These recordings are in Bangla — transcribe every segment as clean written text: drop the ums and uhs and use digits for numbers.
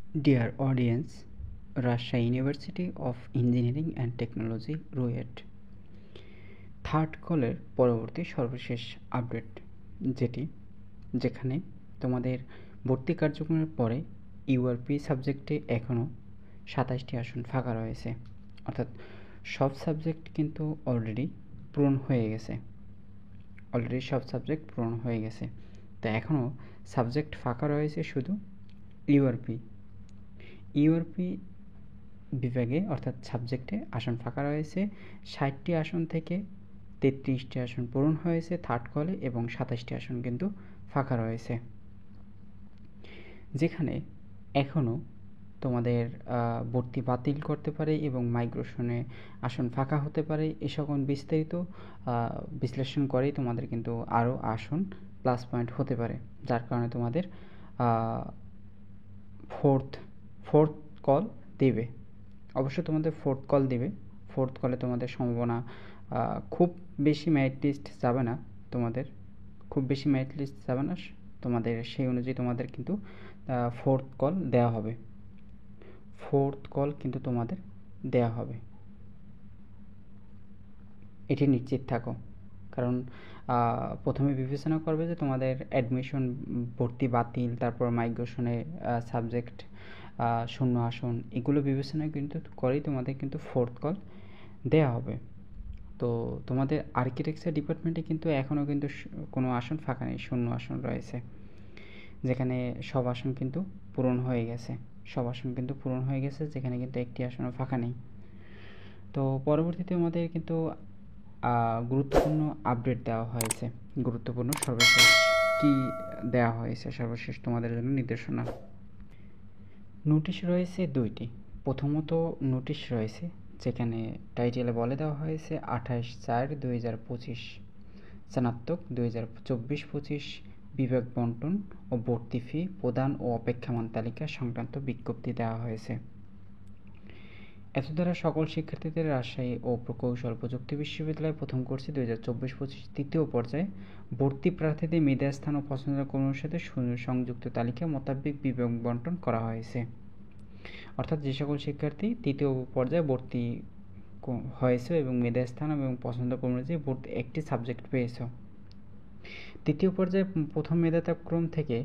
Dear audience, Rajshahi University of Engineering and Technology RUET third কলের পরবর্তী সর্বশেষ আপডেট যেখানে তোমাদের ভর্তি কার্যক্রমের পরে ইউআরপি সাবজেক্টে এখনও 27টি আসন ফাঁকা রয়েছে, অর্থাৎ সব সাবজেক্ট কিন্তু অলরেডি পূরণ হয়ে গেছে। তো এখনও সাবজেক্ট ফাঁকা রয়েছে শুধু ইউআরপি বিভাগে, অর্থাৎ সাবজেক্টে আসন ফাঁকা রয়েছে 60টি আসন থেকে 33টি আসন পূরণ হয়েছে থার্ড কলে এবং 27টি আসন কিন্তু ফাঁকা রয়েছে, যেখানে এখনও তোমাদের ভর্তি বাতিল করতে পারে এবং মাইগ্রেশনে আসন ফাঁকা হতে পারে। এ সকল বিস্তারিত বিশ্লেষণ করেই তোমাদের কিন্তু আরও আসন প্লাস পয়েন্ট হতে পারে, যার কারণে তোমাদের ফোর্থ কল দেবে। অবশ্যই তোমাদের ফোর্থ কল দেবে। ফোর্থ কলে তোমাদের সম্ভাবনা খুব বেশি মেরিট লিস্ট যাবে না, তোমাদের সেই অনুযায়ী তোমাদের কিন্তু ফোর্থ কল দেওয়া হবে। এটি নিশ্চিত থাকো, কারণ প্রথমে বিবেচনা করবে যে তোমাদের অ্যাডমিশন ভর্তি বাতিল, তারপর মাইগ্রেশনে সাবজেক্ট শূন্য আসন, এগুলো বিবেচনা কিন্তু করেই তোমাদের কিন্তু ফোর্থ কল দেওয়া হবে। তো তোমাদের আর্কিটেকচার ডিপার্টমেন্টে কিন্তু এখনও কিন্তু কোনো আসন ফাঁকা নেই, শূন্য আসন রয়েছে, যেখানে সব আসন কিন্তু পূরণ হয়ে গেছে, যেখানে কিন্তু একটি আসনও ফাঁকা নেই। তো পরবর্তীতে আমাদের কিন্তু গুরুত্বপূর্ণ আপডেট দেওয়া হয়েছে। সর্বশেষ তোমাদের জন্য নির্দেশনা। নোটিশ রয়েছে 2টি। প্রথমত নোটিশ রয়েছে যেখানে টাইটেলে বলে দেওয়া হয়েছে 28/4/2025 স্নাতক 2024-25 বিভাগ বন্টন ও ভর্তি ফি প্রদান ও অপেক্ষমান তালিকা সংক্রান্ত বিজ্ঞপ্তি দেওয়া হয়েছে। এতদ্বারা সকল শিক্ষার্থীদের রাজশাহী ও প্রকৌশল প্রযুক্তি বিশ্ববিদ্যালয়ে প্রথম কোর্সে 2024-25 তৃতীয় পর্যায়ে ভর্তি প্রার্থীদের মেধাস্থান ও পছন্দের ক্রমের সাথে সংযুক্ত তালিকা মোতাবেক বিভাগ বন্টন করা হয়েছে। অর্থাৎ যে সকল শিক্ষার্থী তৃতীয় পর্যায়ে ভর্তি হয়েছে এবং মেধাস্থান এবং পছন্দ ক্রম অনুযায়ী ভর্তি একটি সাবজেক্ট পেয়েছ, তৃতীয় পর্যায়ে প্রথম মেধাক্রম থেকে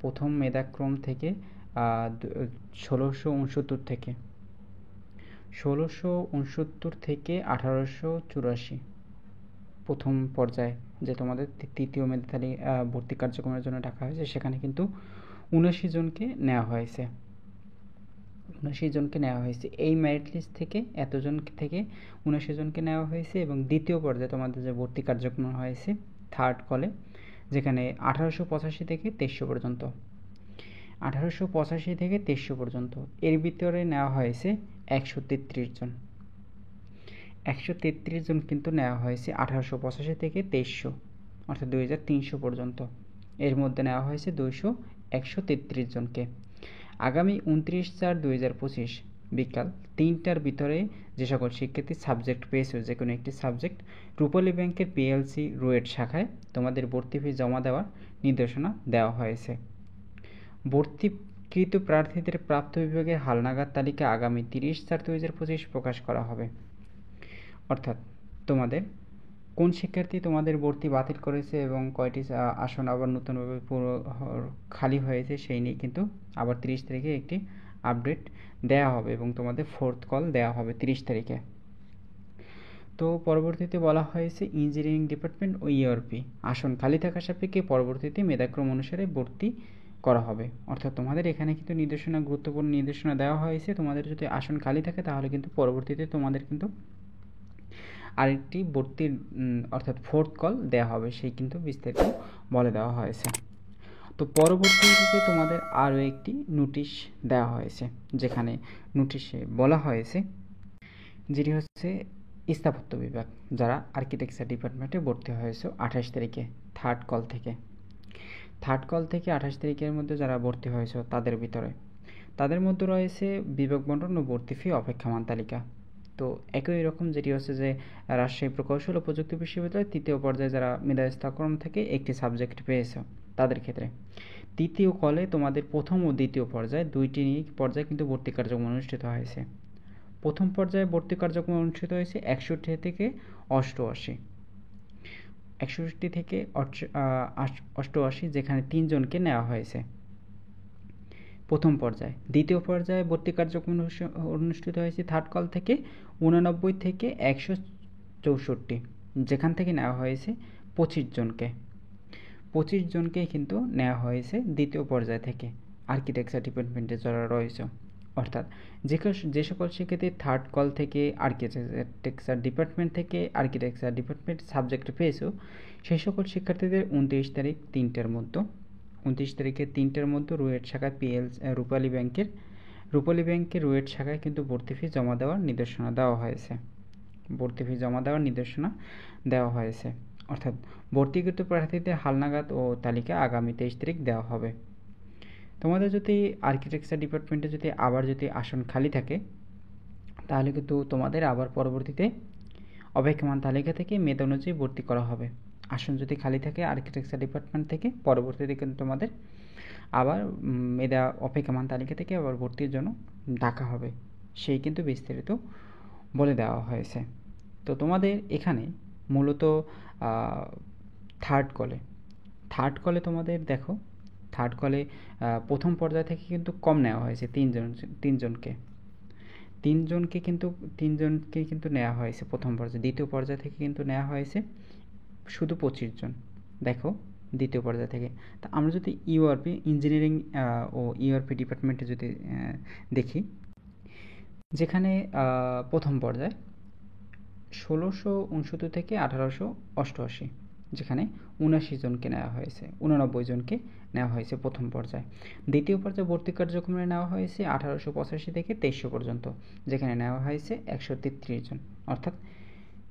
1669 থেকে 1884 প্রথম পর্যায়ে যে তোমাদের তৃতীয় মেধাতালি ভর্তি কার্যক্রমের জন্য ডাকা হয়েছে, সেখানে কিন্তু 79 জনকে নেওয়া হয়েছে। এই মেরিট লিস্ট থেকে এতজন থেকে 79 জনকে নেওয়া হয়েছে। এবং দ্বিতীয় পর্যায়ে তোমাদের যে ভর্তি কার্যক্রম হয়েছে থার্ড কলে, যেখানে 1885 থেকে 2300 পর্যন্ত এর ভিতরে নেওয়া হয়েছে 133 জন কিন্তু নেওয়া হয়েছে 1885 থেকে 2300, অর্থাৎ 2300 পর্যন্ত। এর মধ্যে নেওয়া হয়েছে 133 জনকে। আগামী 29/4/2025 বিকাল 3টার ভিতরে যে সকল শিক্ষার্থী সাবজেক্ট পেয়েছে, যে কোনো একটি সাবজেক্ট, রূপালী ব্যাংকের PLC রুয়েট শাখায় তোমাদের ভর্তি ফি জমা দেওয়ার নির্দেশনা দেওয়া হয়েছে। ভর্তিকৃত প্রার্থীদের প্রাপ্ত বিভাগে হালনাগাদ তালিকা আগামী 30/4/2025 প্রকাশ করা হবে। অর্থাৎ তোমাদের কোন শিক্ষার্থী তোমাদের ভর্তি বাতিল করেছে এবং কয়টি আসন আবার নতুনভাবে পুরো খালি হয়েছে, সেই নিয়ে কিন্তু আবার 30 তারিখে একটি আপডেট দেওয়া হবে এবং তোমাদের ফোর্থ কল দেওয়া হবে 30 তারিখে। তো পরবর্তীতে বলা হয়েছে ইঞ্জিনিয়ারিং ডিপার্টমেন্ট ও ইউআরপি আসন খালি থাকা সাপেক্ষে পরবর্তীতে মেধাক্রম অনুসারে ভর্তি করা হবে। অর্থাৎ তোমাদের এখানে কিন্তু গুরুত্বপূর্ণ নির্দেশনা দেওয়া হয়েছে। তোমাদের যদি আসন খালি থাকে তাহলে কিন্তু পরবর্তীতে তোমাদের কিন্তু আরেকটি ভর্তির অর্থাৎ ফোর্থ কল দেওয়া হবে, সেই কিন্তু বিস্তারিত বলে দেওয়া হয়েছে। তো পরবর্তীতে তোমাদের আরও একটি নোটিশ দেওয়া হয়েছে, যেখানে নোটিশে বলা হয়েছে যেটি হচ্ছে স্থাপত্য বিভাগ, যারা আর্কিটেকচার ডিপার্টমেন্টে ভর্তি হয়েছে 28 তারিখে থার্ড কল থেকে 28 তারিখের মধ্যে যারা ভর্তি হয়েছে তাদের মধ্যে রয়েছে বিভাগ বন্টন ও ভর্তি ফি অপেক্ষমান তালিকা। তো একই রকম যেটি হচ্ছে যে রাজশাহী প্রকৌশল ও প্রযুক্তি বিশ্ববিদ্যালয় তৃতীয় পর্যায়ে যারা মেধাস্থাক্রম থেকে একটি সাবজেক্ট পেয়েছে, তাদের ক্ষেত্রে। তৃতীয় কলে তোমাদের প্রথম ও দ্বিতীয় পর্যায়ে দুইটি পর্যায়ে কিন্তু ভর্তি কার্যক্রম অনুষ্ঠিত হয়েছে। প্রথম পর্যায়ে ভর্তি কার্যক্রম অনুষ্ঠিত হয়েছে 61 থেকে 88, 61 থেকে 88, যেখানে 3 জনকে নেওয়া হয়েছে প্রথম পর্যায়ে। দ্বিতীয় পর্যায়ে ভর্তি কার্যক্রম অনুষ্ঠিত হয়েছে থার্ড কল থেকে 89 থেকে 164, যেখান থেকে নেওয়া হয়েছে 25 জনকে। 25 জনকেই কিন্তু নেওয়া হয়েছে দ্বিতীয় পর্যায় থেকে আর্কিটেকচার ডিপার্টমেন্টে যারা রয়েছে। অর্থাৎ যে সকল শিক্ষার্থী থার্ড কল থেকে আর্কিটেকচার ডিপার্টমেন্ট থেকে আর্কিটেকচার ডিপার্টমেন্ট সাবজেক্ট পেয়েছো, সেই সকল শিক্ষার্থীদের 29 তারিখ 3টার মধ্যে 29 তারিখে 3টার মধ্যে রুয়েট শাখায় রূপালী ব্যাংকের রুয়েট শাখায় কিন্তু ভর্তি ফি জমা দেওয়ার নির্দেশনা দেওয়া হয়েছে। অর্থাৎ ভর্তিকৃত প্রার্থীদের হালনাগাদ ও তালিকা আগামী 23 তারিখ দেওয়া হবে। তোমাদের যদি আর্কিটেকচার ডিপার্টমেন্টে যদি আবার আসন খালি থাকে, তাহলে কিন্তু তোমাদের আবার পরবর্তীতে অপেক্ষমান তালিকা থেকে মেধা অনুযায়ী ভর্তি করা হবে। আসন যদি খালি থাকে আর্কিটেকচার ডিপার্টমেন্ট থেকে, পরবর্তীতে কিন্তু তোমাদের আবার মেধা অপেক্ষমান তালিকা থেকে আবার ভর্তির জন্য ডাকা হবে, সেই কিন্তু বিস্তারিত বলে দেওয়া হয়েছে। তো তোমাদের এখানে মূলত থার্ড কলে তোমাদের দেখো, থার্ড কলে প্রথম পর্যায় থেকে কিন্তু কম নেওয়া হয়েছে, তিনজনকে কিন্তু নেওয়া হয়েছে প্রথম পর্যায়ে। দ্বিতীয় পর্যায় থেকে কিন্তু নেওয়া হয়েছে শুধু 25 জন। দেখো দ্বিতীয় পর্যায় থেকে। তা আমরা যদি ইউআরপি ইঞ্জিনিয়ারিং ও ইউআরপি ডিপার্টমেন্টে যদি দেখি, যেখানে প্রথম পর্যায় 1669 থেকে 1888, যেখানে 79 জনকে নেওয়া হয়েছে, 89 জনকে নেওয়া হয়েছে প্রথম পর্যায়ে। দ্বিতীয় পর্যায়ে ভর্তি কার্যক্রমে নেওয়া হয়েছে 1885 থেকে 2300 পর্যন্ত, যেখানে নেওয়া হয়েছে 133 জন। অর্থাৎ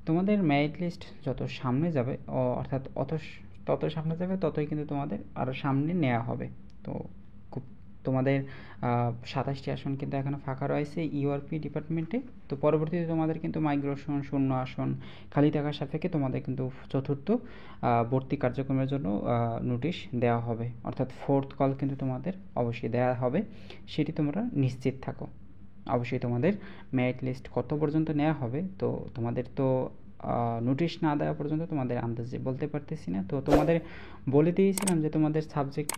তোমাদের মেরিট লিস্ট যত সামনে যাবে, অর্থাৎ তত সামনে যাবে ততই কিন্তু তোমাদের আরও সামনে নেওয়া হবে। তো তোমাদের 27টি আসন কিন্তু এখনও ফাঁকা রয়েছে ইউআরপি ডিপার্টমেন্টে। তো পরবর্তীতে তোমাদের কিন্তু মাইগ্রেশন শূন্য আসন খালি থাকার সাপেক্ষে তোমাদের কিন্তু চতুর্থ ভর্তি কার্যক্রমের জন্য নোটিশ দেওয়া হবে, অর্থাৎ ফোর্থ কল কিন্তু তোমাদের অবশ্যই দেওয়া হবে, সেটি তোমরা নিশ্চিত থাকো। অবশ্যই তোমাদের মেরিট লিস্ট কত পর্যন্ত নেওয়া হবে, তো তোমাদের তো নোটিশ না দেওয়া পর্যন্ত তোমাদের আন্দাজে বলতে পারতেছি না। তো তোমাদের বলে দিয়েছিলাম যে তোমাদের কোন সাবজেক্ট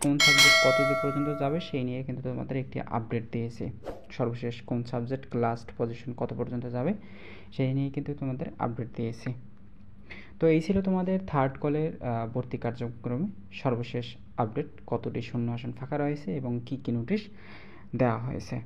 কত দূর পর্যন্ত যাবে, সেই নিয়ে কিন্তু তোমাদের একটি আপডেট দিয়েছি। সর্বশেষ কোন সাবজেক্ট লাস্ট পজিশন কত পর্যন্ত যাবে, সেই নিয়ে কিন্তু তোমাদের আপডেট দিয়েছি। তো এই ছিল তোমাদের থার্ড কলের ভর্তি কার্যক্রমে সর্বশেষ আপডেট, কতটি শূন্য আসন ফাঁকা রয়েছে এবং কী কী নোটিশ দেওয়া হয়েছে।